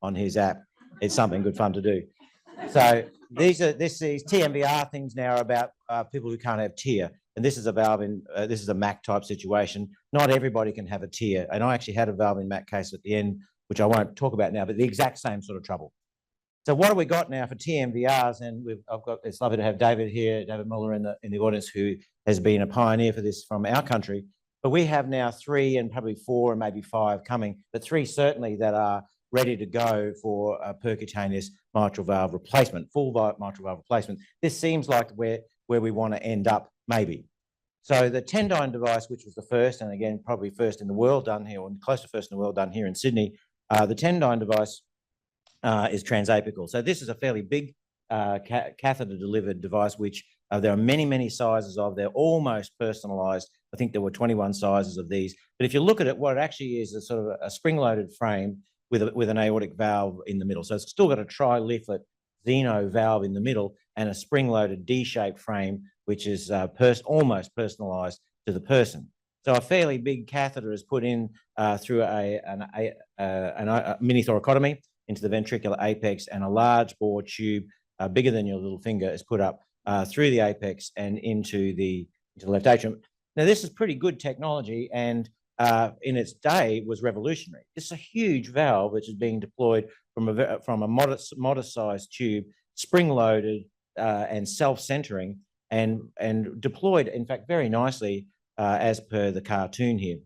on his app. It's something good fun to do. So these TMVR things now are about people who can't have TIA. And this is a valve in, this is a MAC type situation. Not everybody can have a TIA. And I actually had a valve in MAC case at the end, which I won't talk about now, but the exact same sort of trouble. So what have we got now for TMVRs? And it's lovely to have David here, David Muller in the audience, who has been a pioneer for this from our country. But we have now 3 and probably 4 and maybe 5 coming, but 3 certainly that are ready to go for a percutaneous mitral valve replacement, full mitral valve replacement. This seems like where we want to end up, maybe. So the Tendyne device, which was the first, and again, probably first in the world done here, or close to first in the world done here in Sydney, the Tendyne device is transapical. So this is a fairly big catheter-delivered device, which there are many, many sizes of. They're almost personalised. I think there were 21 sizes of these. But if you look at it, what it actually is sort of a spring-loaded frame with an aortic valve in the middle. So it's still got a tri-leaflet xeno valve in the middle and a spring-loaded D-shaped frame, which is almost personalised to the person. So a fairly big catheter is put in through a mini thoracotomy into the ventricular apex, and a large bore tube bigger than your little finger is put up through the apex and into the left atrium. Now, this is pretty good technology, and in its day was revolutionary. It's a huge valve which is being deployed from a modest-sized tube, spring-loaded and self-centering, and deployed, in fact, very nicely as per the cartoon here.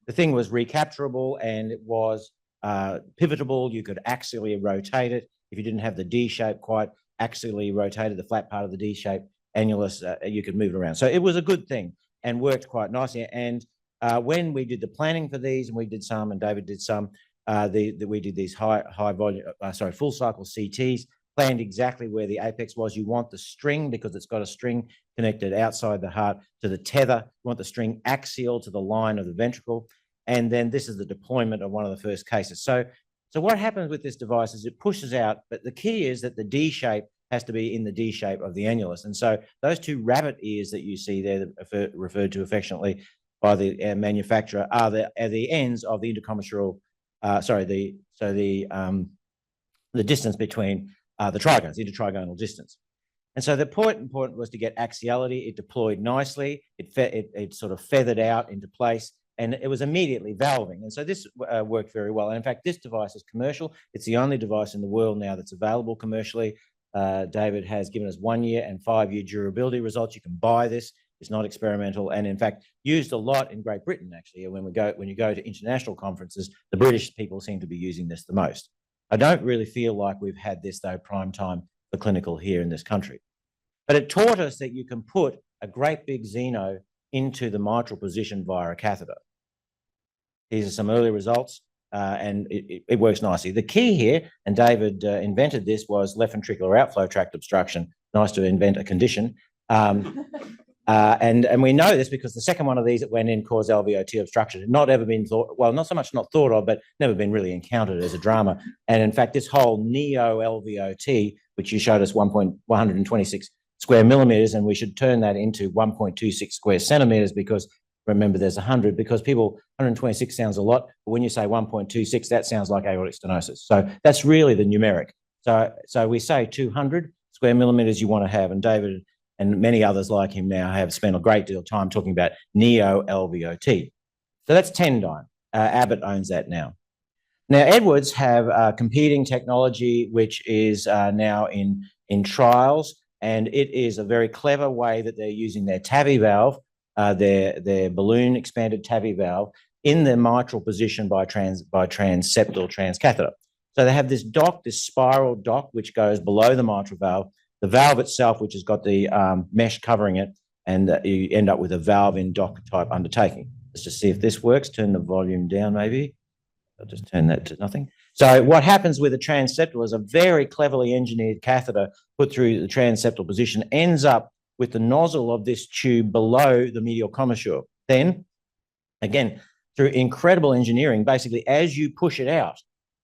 The thing was recapturable, and it was pivotable. You could axially rotate it. If you didn't have the D shape quite axially rotated, the flat part of the D shape annulus, you could move it around. So it was a good thing and worked quite nicely. And when we did the planning for these, and we did some, and David did some, we did these full cycle CTs, planned exactly where the apex was. You want the string, because it's got a string connected outside the heart to the tether. You want the string axial to the line of the ventricle. And then this is the deployment of one of the first cases. So what happens with this device is it pushes out, but the key is that the D shape has to be in the D shape of the annulus. And so those 2 rabbit ears that you see there, referred to affectionately by the manufacturer, are the ends of the intercommissural, the distance between the trigones, the intertrigonal distance. And so the important was to get axiality. It deployed nicely. It sort of feathered out into place, and it was immediately valving. And so this worked very well. And in fact, this device is commercial. It's the only device in the world now that's available commercially. David has given us 1-year and 5-year durability results. You can buy this. It's not experimental, and in fact, used a lot in Great Britain, actually. When you go to international conferences, the British people seem to be using this the most. I don't really feel like we've had this, though, prime time for clinical here in this country. But it taught us that you can put a great big xeno into the mitral position via a catheter. These are some early results, and it works nicely. The key here, and David invented this, was left ventricular outflow tract obstruction. Nice to invent a condition. And we know this because the second one of these that went in caused LVOT obstruction. It had not ever been thought, well, not so much not thought of, but never been really encountered as a drama. And in fact, this whole neo-LVOT, which you showed us 126 square millimeters, and we should turn that into 1.26 square centimeters, because remember there's 100, because 126 sounds a lot, but when you say 1.26, that sounds like aortic stenosis. So that's really the numeric. So we say 200 square millimeters you want to have, and David and many others like him now have spent a great deal of time talking about neo-LVOT. So that's Tendyne. Abbott owns that now. Now, Edwards have competing technology, which is now in trials, and it is a very clever way that they're using their TAVI valve, their balloon expanded TAVI valve, in the mitral position by transseptal transcatheter. So they have this dock, this spiral dock, which goes below the mitral valve, the valve itself, which has got the mesh covering it, and you end up with a valve in dock type undertaking. Let's just see if this works. Turn the volume down, maybe. I'll just turn that to nothing. So what happens with a transseptal is a very cleverly engineered catheter put through the transseptal position ends up with the nozzle of this tube below the medial commissure. Then, again, through incredible engineering, basically as you push it out,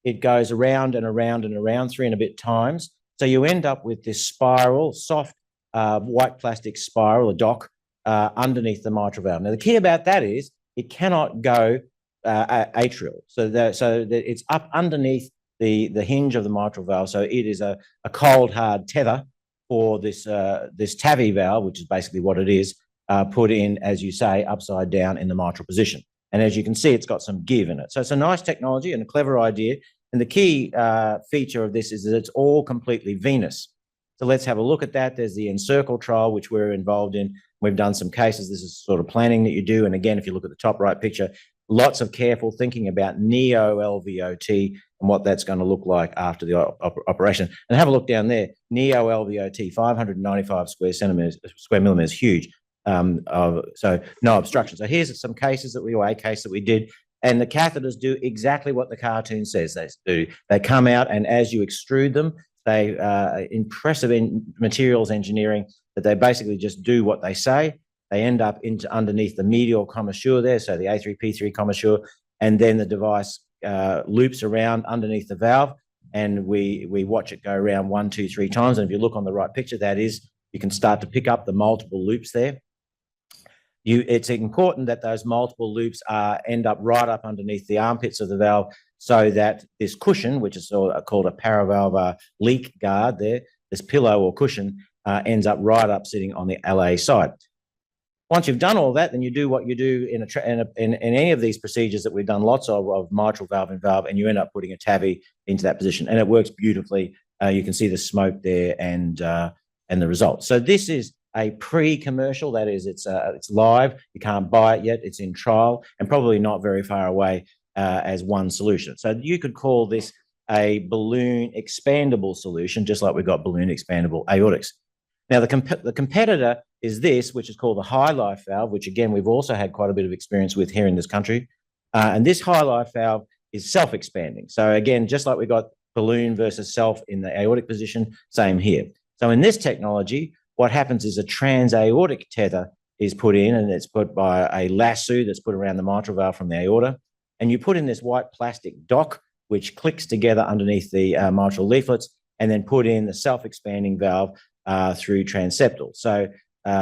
it goes around and around and around 3 and a bit times. So you end up with this spiral, soft white plastic spiral, a dock, underneath the mitral valve. Now, the key about that is it cannot go atrial. So that it's up underneath the hinge of the mitral valve. So it is a cold, hard tether for this TAVI valve, which is basically what it is, put in, as you say, upside down in the mitral position. And as you can see, it's got some give in it. So it's a nice technology and a clever idea. And the key feature of this is that it's all completely venous. So let's have a look at that. There's the Encircle trial, which we're involved in. We've done some cases. This is sort of planning that you do. And again, if you look at the top right picture, lots of careful thinking about neo-LVOT and what that's going to look like after the operation. And have a look down there. Neo-LVOT, 595 square millimeters, huge. So no obstruction. So here's some cases that a case that we did. And the catheters do exactly what the cartoon says they do. They come out, and as you extrude them, they impressive in materials engineering that they basically just do what they say. They end up underneath the medial commissure there, so the A3P3 commissure, and then the device loops around underneath the valve, and we watch it go around 1, 2, 3 times. And if you look on the right picture, that is, you can start to pick up the multiple loops there. It's important that those multiple loops end up right up underneath the armpits of the valve, so that this cushion, which is called a paravalvular leak guard there, this pillow or cushion, ends up right up sitting on the LA side. Once you've done all that, then you do what you do in any of these procedures that we've done lots of mitral valve and valve, and you end up putting a TAVI into that position, and it works beautifully. You can see the smoke there and the results. So this is a pre-commercial, that is, it's live. You can't buy it yet. It's in trial and probably not very far away as one solution. So you could call this a balloon expandable solution, just like we've got balloon expandable aortics. Now, the competitor is this, which is called the high life valve, which again, we've also had quite a bit of experience with here in this country. And this high life valve is self-expanding. So again, just like we got balloon versus self in the aortic position, same here. So in this technology, what happens is a transaortic tether is put in, and it's put by a lasso that's put around the mitral valve from the aorta. And you put in this white plastic dock, which clicks together underneath the mitral leaflets, and then put in the self-expanding valve through transeptal. So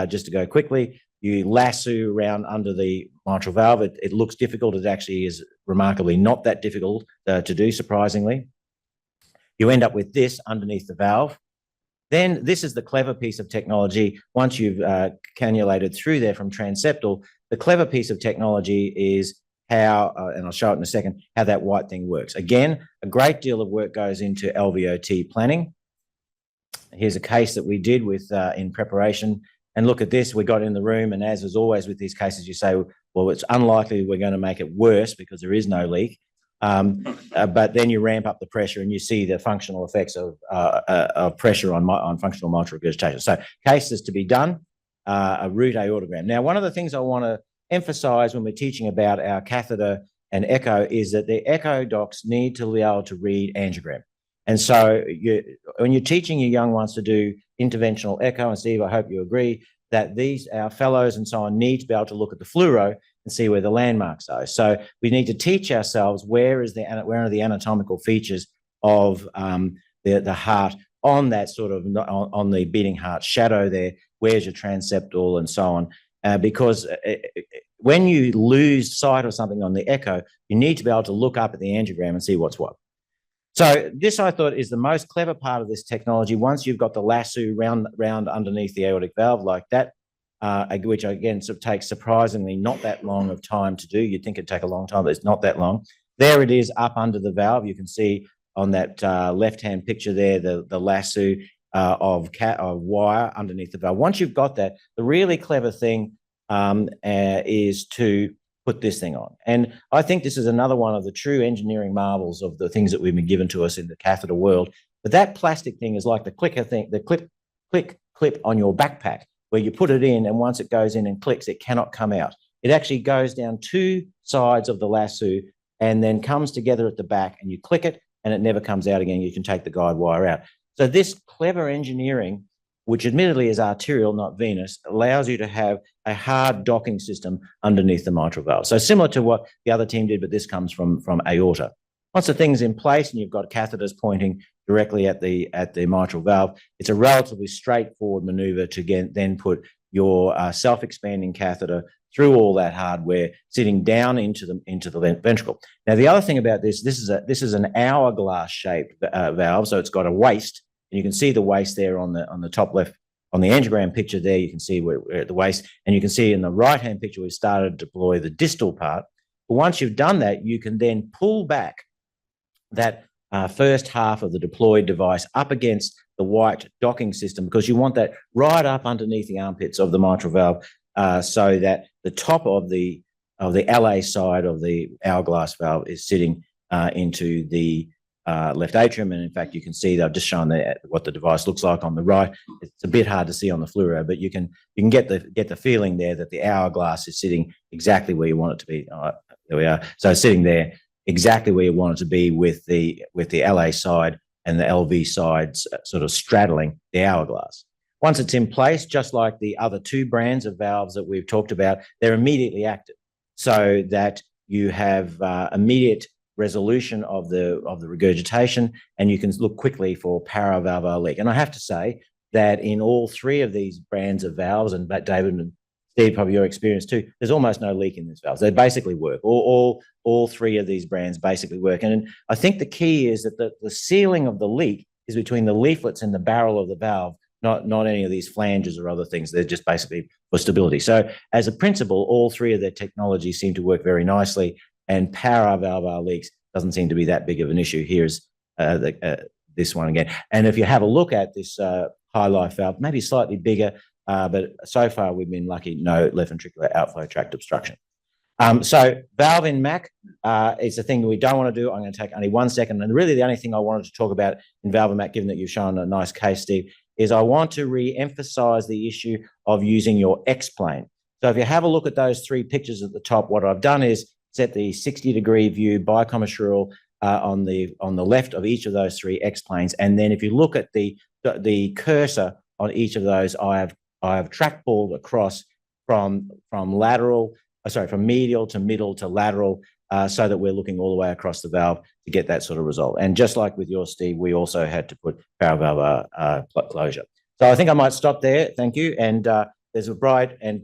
just to go quickly, you lasso around under the mitral valve. It looks difficult. It actually is remarkably not that difficult to do, surprisingly. You end up with this underneath the valve. Then this is the clever piece of technology. Once you've cannulated through there from transeptal, the clever piece of technology is how, and I'll show it in a second, how that white thing works. Again, a great deal of work goes into LVOT planning. Here's a case that we did with in preparation. And look at this, we got in the room, and as is always with these cases, you say, well, it's unlikely we're going to make it worse because there is no leak. But then you ramp up the pressure and you see the functional effects of pressure on functional mitral regurgitation. So cases to be done, a root aortogram. Now, one of the things I want to emphasize when we're teaching about our catheter and echo is that the echo docs need to be able to read angiogram. And so when you're teaching your young ones to do interventional echo, and Steve, I hope you agree, that our fellows and so on need to be able to look at the fluoro and see where the landmarks are. So we need to teach ourselves where are the anatomical features of the heart on that sort of, on the beating heart shadow there, where's your transeptal and so on. Because when you lose sight of something on the echo, you need to be able to look up at the angiogram and see what's what. So this, I thought, is the most clever part of this technology. Once you've got the lasso round underneath the aortic valve like that, which again sort of takes surprisingly not that long of time to do. You'd think it'd take a long time, but it's not that long. There it is up under the valve. You can see on that left-hand picture there, the lasso of wire underneath the valve. Once you've got that, the really clever thing is to put this thing on. And I think this is another one of the true engineering marvels of the things that we've been given to us in the catheter world. But that plastic thing is like the clicker thing, the clip on your backpack, where you put it in, and once it goes in and clicks, it cannot come out. It actually goes down two sides of the lasso and then comes together at the back, and you click it and it never comes out again. You can take the guide wire out. So this clever engineering, which admittedly is arterial, not venous, allows you to have a hard docking system underneath the mitral valve. So similar to what the other team did, but this comes from aorta. Once the thing's in place and you've got catheters pointing directly at the mitral valve, it's a relatively straightforward maneuver to then put your self-expanding catheter through all that hardware, sitting down into the ventricle. Now, the other thing about this is an hourglass shaped valve, so it's got a waist, and you can see the waist there on the top left. On the angiogram picture there, you can see where the waist, and you can see in the right-hand picture we've started to deploy the distal part. But once you've done that, you can then pull back that first half of the deployed device up against the white docking system, because you want that right up underneath the armpits of the mitral valve, so that the top of the LA side of the hourglass valve is sitting into the left atrium. And in fact, you can see that I've just shown what the device looks like on the right. It's a bit hard to see on the fluoro, but you can get the feeling there that the hourglass is sitting exactly where you want it to be. There we are. So sitting there exactly where you want it to be, with the LA side and the LV sides sort of straddling the hourglass. Once it's in place, just like the other two brands of valves that we've talked about, they're immediately active, so that you have immediate resolution of the regurgitation, and you can look quickly for paravalvular leak. And I have to say that in all three of these brands of valves, and David and Steve, probably your experience too, there's almost no leak in these valves. They basically work. All three of these brands basically work. And I think the key is that the sealing of the leak is between the leaflets and the barrel of the valve, not any of these flanges or other things. They're just basically for stability. So as a principle, all three of their technologies seem to work very nicely, and paravalvular leaks doesn't seem to be that big of an issue. Here's this one again. And if you have a look at this high life valve, maybe slightly bigger, but so far we've been lucky, no left ventricular outflow tract obstruction. So valve in MAC is a thing that we don't want to do. I'm going to take only 1 second. And really the only thing I wanted to talk about in valve in MAC, given that you've shown a nice case, Steve, is I want to re-emphasize the issue of using your X-plane. So if you have a look at those three pictures at the top, what I've done is set the 60-degree view bicommissural on the left of each of those three X-planes. And then if you look at the cursor on each of those, I have trackballed across from medial to middle to lateral, so that we're looking all the way across the valve to get that sort of result. And just like with yours, Steve, we also had to put paravalvular closure. So I think I might stop there. Thank you. And there's a bride and